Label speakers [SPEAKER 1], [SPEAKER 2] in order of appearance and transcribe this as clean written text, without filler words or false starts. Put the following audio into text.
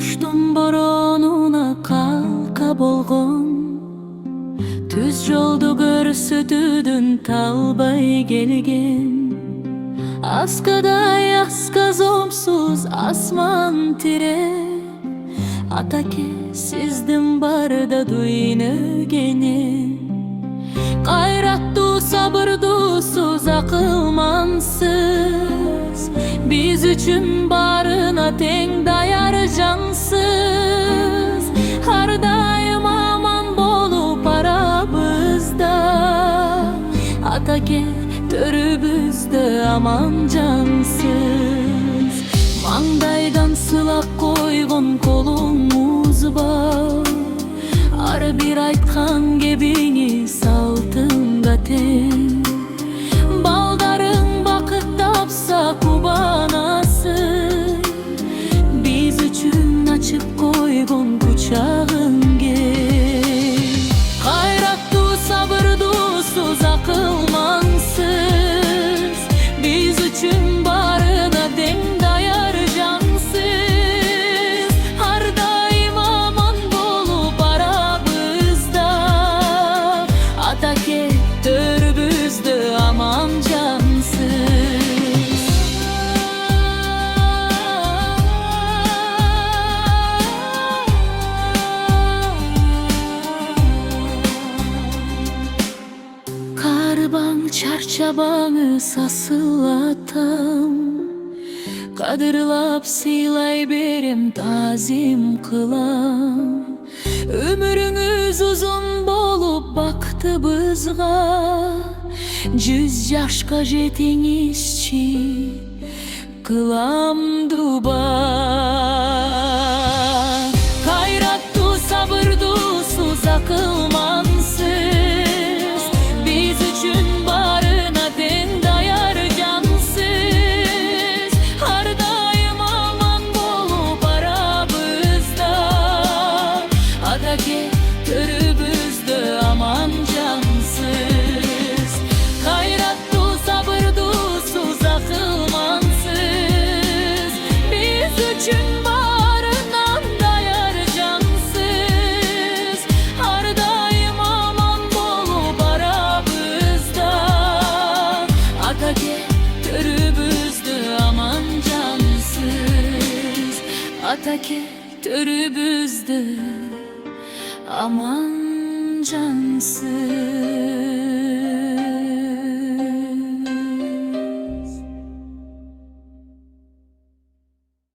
[SPEAKER 1] Коштум боронуна калка болгон, түз жолду көрсөтүүдөн талбай келген. Аскадай асказомсуз асман тире, атаке сиздин барда дүйнөгене. Кайраттуу сабырдуусуз акылмансыз, биз үчүн барына тең даяр жансыз. Ар дайым аман болуп арабызда, атаке төрүбүздө аман жансыз. Маңдайдан сылап койгон колуңуз бар, ар бир айткан кебиңиз алтынга тең. Балдарың бакыт тапса кубанасың, биз үчүн ачып койгон кучагың кең. Кайраттуу сабырдуусуз акылмансыз, биз үчүн барына тең даяр жансыз. Ар дайым аман болуп арабызда, атаке төрүбүздө аман жансыз. Карбаң чарчабаңыз асыл атам, кадырлап сыйлай берем, тазим кылам. Өмүрүңүз узун болуп бактыбызга, 100 жашка жетиңизчи кылам дуба. Кайраттуу сабырдуусуз акылмансыз, биз үчүн барына тең даяр жансыз. Ар дайым аман болуп арабызда, атаке төрүбүздө аман жансыз. Кайраттуу сабырдуусуз акылмансыз, биз үчүн барынан даяр жансыз. Ар дайым аман болуп арабызда, атаке төрүбүздө аман жансыз. Атаке төрүбүздө аман жансыз.